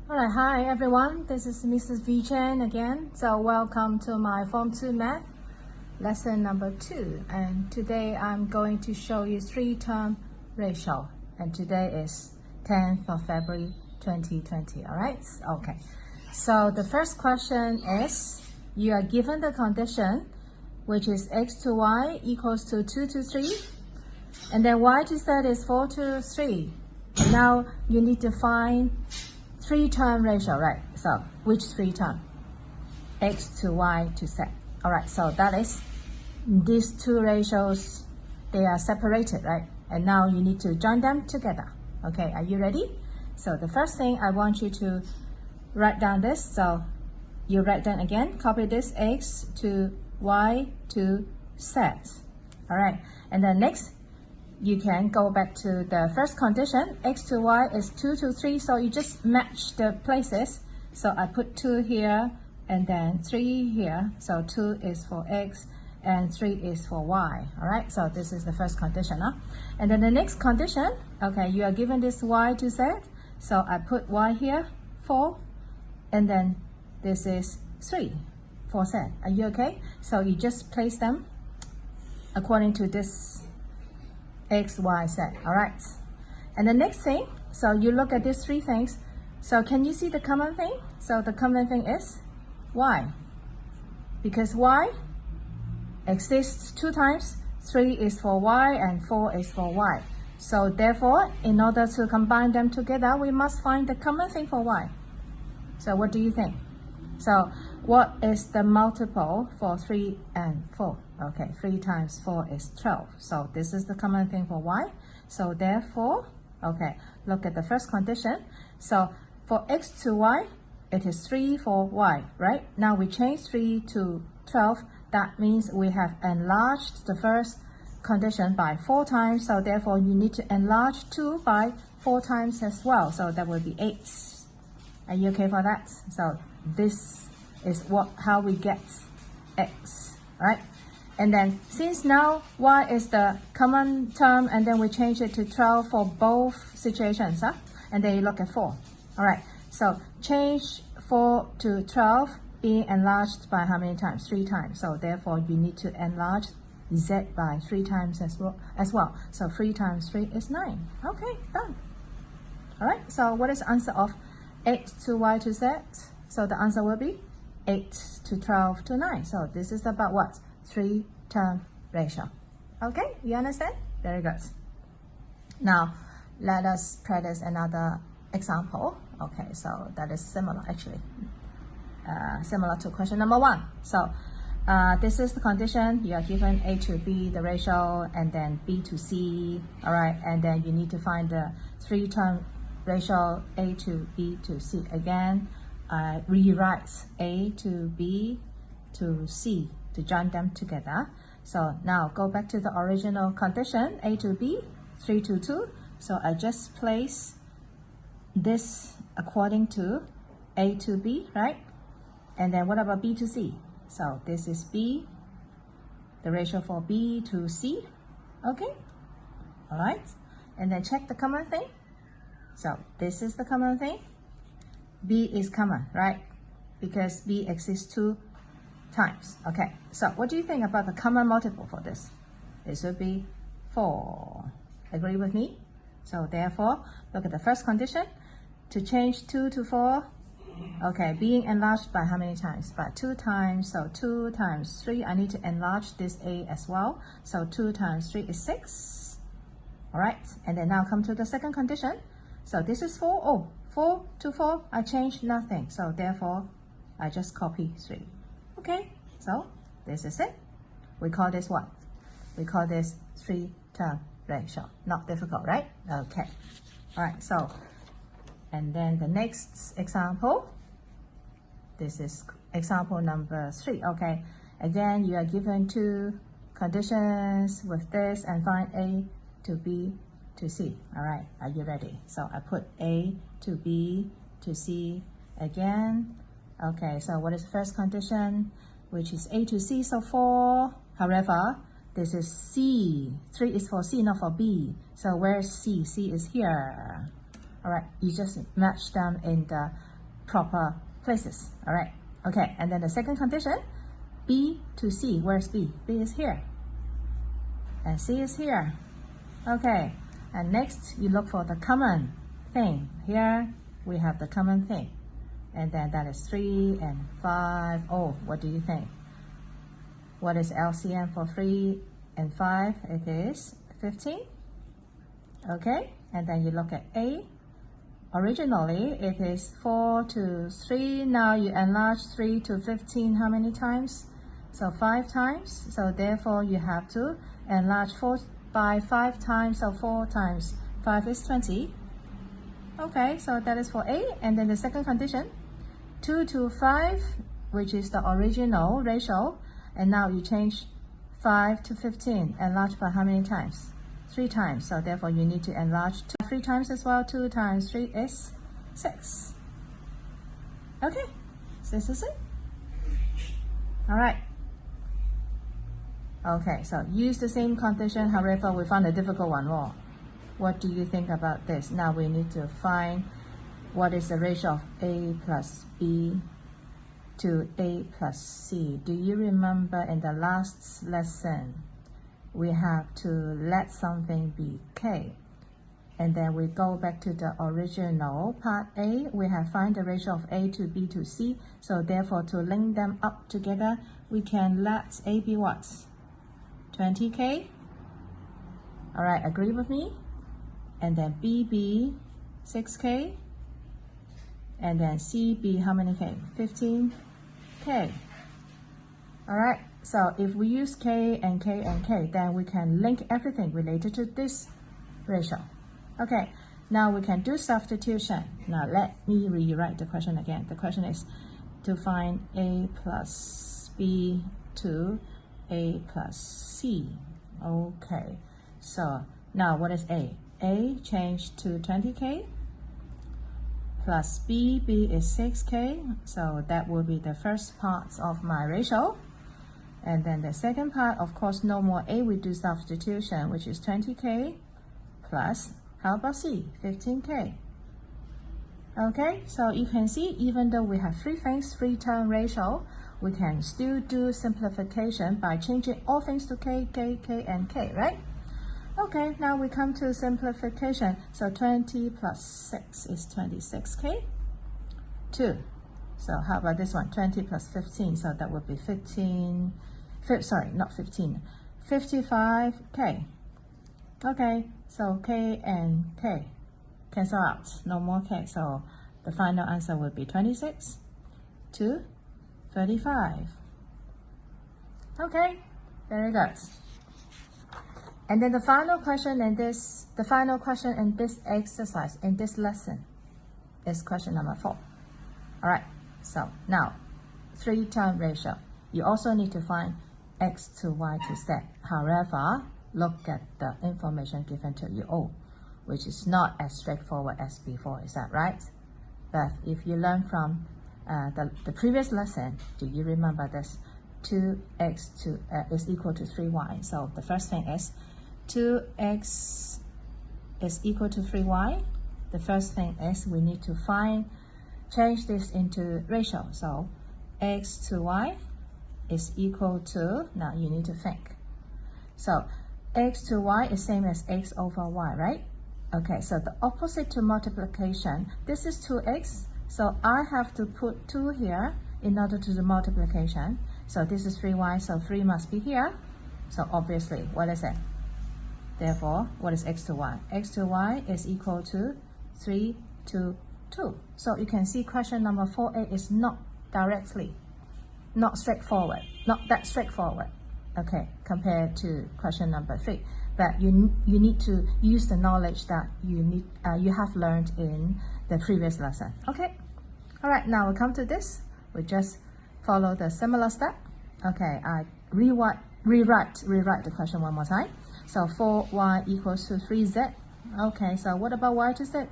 Alright, hi everyone, this is Mrs. V Chen again. So welcome to my Form 2 Math lesson number 2, and today I'm going to show you three-term ratio, and today is 10th of February 2020. Alright, okay. So the first question is, you are given the condition which is x to y equals to 2 to 3, and then y to z is 4 to 3. Now you need to find three-term ratio, right? So which three term? X to y to z. All right, so that is these two ratios, they are separated, right? And now you need to join them together. Okay, are you ready? So the first thing I want you to write down this. So you write down again, copy this x to y to z. All right, and then next you can go back to the first condition. X to y is 2 to 3, so you just match the places. So I put 2 here and then 3 here. So 2 is for x and 3 is for y. All right, so this is the first condition. And then the next condition, okay, you are given this y to z. So I put y here, 4, and then this is 3 for z. Are you okay? So you just place them according to this x, y, z. All right, and the next thing, so you look at these three things. So can you see the common thing? So the common thing is y, because y exists 2 times. 3 is for y and 4 is for y. So therefore, in order to combine them together, we must find the common thing for y. So what do you think? So what is the multiple for 3 and 4? Okay, 3 times 4 is 12. So this is the common thing for y. So therefore, okay, look at the first condition. So for x to y, it is 3 for y, right? Now we change 3 to 12. That means we have enlarged the first condition by 4 times. So therefore, you need to enlarge 2 by 4 times as well. So that will be 8. Are you okay for that? So this is how we get x, right? And then since now y is the common term, and then we change it to 12 for both situations, and then you look at 4. All right, so change 4 to 12 being enlarged by how many times? 3 times. So therefore you need to enlarge z by 3 times as well. So 3 times 3 is 9. Okay, done. All right, so what is the answer of x to y to z? So the answer will be 8 to 12 to 9. So this is about what? 3-term ratio. Okay, you understand? Very good. Now, let us practice another example. Okay, so that is similar actually. Similar to question number 1. So this is the condition. You are given a to b, the ratio, and then b to c. All right, and then you need to find the 3-term ratio a to b to c. Again, I rewrite a to b to c to join them together. So now go back to the original condition, a to b, 3 to 2. So I just place this according to a to b, right? And then what about b to c? So this is b, the ratio for b to c. Okay, all right. And then check the common thing. So this is the common thing. B is common, right? Because B exists 2 times. Okay, so what do you think about the common multiple for this? It should be 4. Agree with me? So therefore, look at the first condition. To change 2 to 4, okay, being enlarged by how many times? By 2 times. So 2 times 3, I need to enlarge this A as well. So 2 times 3 is 6. All right, and then now come to the second condition. So this is 4. Oh, 4 to 4, I changed nothing. So therefore, I just copy 3. Okay, so this is it. We call this what? We call this 3-term ratio. Not difficult, right? Okay. All right, so, and then the next example. This is example number 3. Okay, again, you are given 2 conditions with this and find A to B to C. All right, are you ready? So I put A to B to C again. Okay, so what is the first condition? Which is A to C, so 4. However, this is C. 3 is for C, not for B. So where's C? C is here. All right, you just match them in the proper places. All right. Okay. And then the second condition, B to C. Where's B? B is here. And C is here. Okay. And next, you look for the common thing. Here, we have the common thing. And then that is 3 and 5. Oh, what do you think? What is LCM for 3 and 5? It is 15. Okay. And then you look at A. Originally, it is 4 to 3. Now you enlarge 3 to 15 how many times? So 5 times. So therefore, you have to enlarge 4 by 5 times, so 4 times 5 is 20. Okay, so that is for A. And then the second condition, 2 to 5, which is the original ratio. And now you change 5 to 15. Enlarge by how many times? 3 times. So therefore, you need to enlarge 3 times as well. 2 times 3 is 6. Okay, this is it. All right. Okay, so use the same condition. However, we found a difficult one more. What do you think about this? Now we need to find what is the ratio of A plus B to A plus C. Do you remember in the last lesson, we have to let something be K. And then we go back to the original part A. We have find the ratio of A to B to C. So therefore, to link them up together, we can let A be what? 20K. All right, agree with me? And then B be 6K. And then C be how many K? 15K. All right, so if we use K and K and K, then we can link everything related to this ratio. Okay, now we can do substitution. Now let me rewrite the question again. The question is to find A plus B to A plus C. Okay, so now what is A? A changed to 20K plus B. B is 6K. So that will be the first part of my ratio. And then the second part, of course, no more A, we do substitution, which is 20K plus, how about C? 15K. Okay, so you can see, even though we have 3 things, 3-term ratio, we can still do simplification by changing all things to K, K, K, and K, right? Okay, now we come to simplification. So 20 plus 6 is 26K. 2. So how about this one? 20 plus 15, so that would be 55K. Okay, so K and K cancel out, no more K. So the final answer would be 26 to 35. Okay, very good. And then the final question in this exercise, in this lesson, is question number 4. All right, so now 3-term ratio. You also need to find x to y to z. However, look at the information given to you, which is not as straightforward as before. Is that right? But if you learn from the previous lesson, do you remember this? 2x is equal to 3y. So the first thing is 2x is equal to 3y. The first thing is we need to change this into ratio. So x to y is equal to, now you need to think. So x to y is same as x over y, right? Okay, so the opposite to multiplication, this is 2x. So I have to put 2 here in order to do multiplication. So this is 3y, so 3 must be here. So obviously, what is it? Therefore, what is x to y? X to y is equal to 3 to 2. So you can see question number 4a is not straightforward, not that straightforward, okay, compared to question number 3. But you need to use the knowledge that you have learned in the previous lesson. Okay, all right. Now we come to this. We just follow the similar step. Okay, I rewrite the question one more time. So 4y equals to 3z. Okay, so what about y to z?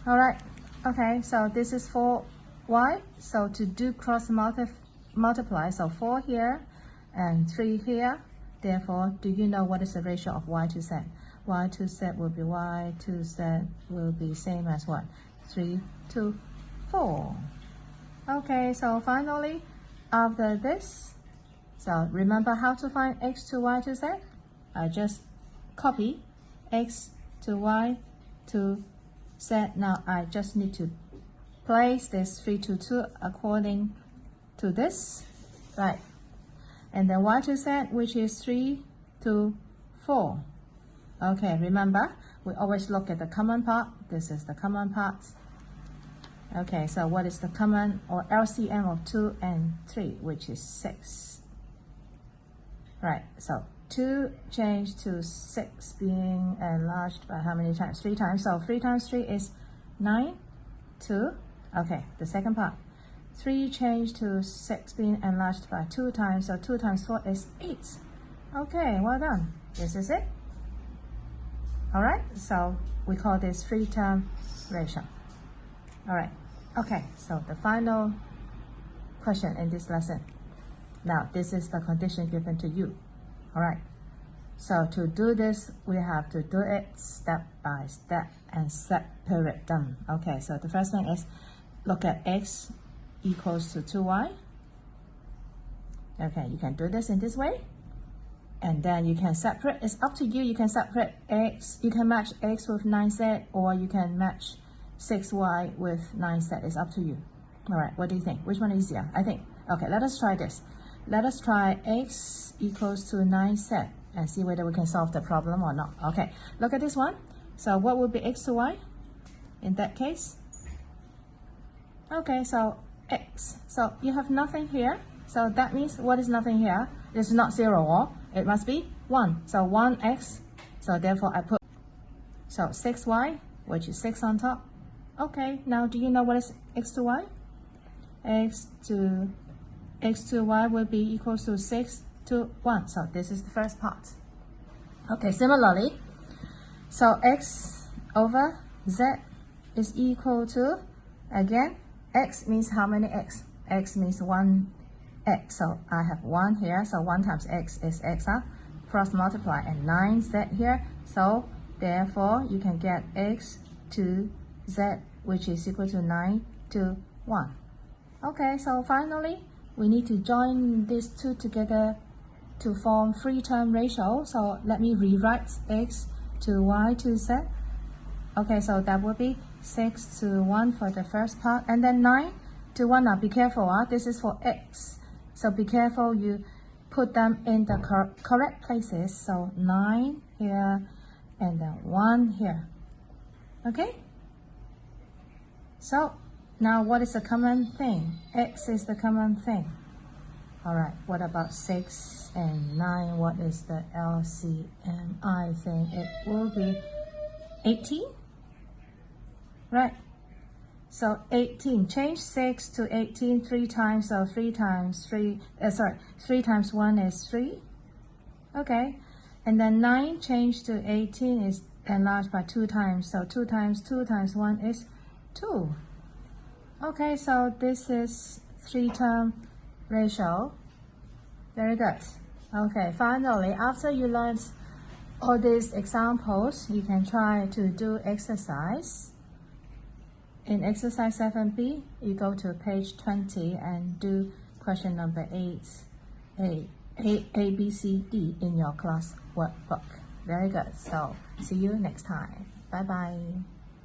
All right. Okay, so this is 4y. So to do cross multiply, so 4 here and 3 here. Therefore, do you know what is the ratio of y to z? Y to z will be same as what? 3 to 4. Okay, so finally, after this, so remember how to find x to y to z? I just copy x to y to z. Now I just need to place this 3 to 2 according to this, right? And then y to z, which is 3 to 4. Okay, remember, we always look at the common part. This is the common part. Okay, so what is the common or LCM of 2 and 3, which is 6. Right, so 2 changed to 6 being enlarged by how many times? 3 times. So 3 times 3 is 9, 2. Okay, the second part. 3 changed to 6 being enlarged by 2 times. So 2 times 4 is 8. Okay, well done. This is it. Alright, so we call this 3-term ratio. Alright, okay, so the final question in this lesson. Now, this is the condition given to you. Alright, so to do this, we have to do it step by step and separate them. Okay, so the first thing is look at x equals to 2y. Okay, you can do this in this way. And then you can separate, it's up to you, you can separate x, you can match x with 9z, or you can match 6y with 9z, it's up to you. Alright, what do you think? Which one is easier? I think, okay, let us try this. Let us try x equals to 9z and see whether we can solve the problem or not. Okay, look at this one. So what would be x to y in that case? Okay, so x. So you have nothing here. So that means what is nothing here? It's not 0, or it must be 1. So 1x. So therefore I put, so 6y, which is 6 on top. Okay, now do you know what is x to y? X to y will be equals to 6 to 1. So this is the first part. Okay, similarly, so x over z is equal to, again, x means how many x? X means 1x. So I have 1 here. So 1 times x is x. Cross multiply, and 9z here. So therefore, you can get x to z, which is equal to 9 to 1. Okay, so finally, we need to join these two together to form 3-term ratio. So let me rewrite x to y to z. Okay, so that would be 6 to 1 for the first part, and then 9 to 1. Now be careful, this is for x. So be careful, you put them in the correct places. So 9 here, and then 1 here. Okay? So now what is the common thing? X is the common thing. Alright, what about 6 and 9? What is the LCM? I think it will be 18. Right? So 18, change 6 to 18 3 times, so 3 times 1 is 3. Okay, and then 9 change to 18 is enlarged by 2 times, so 2 times 2 times 1 is 2. Okay, so this is 3-term ratio. Very good. Okay, finally, after you learned all these examples, you can try to do exercise. In exercise 7b, you go to page 20 and do question number 8, A, B, C, D in your class workbook. Very good. So see you next time. Bye-bye.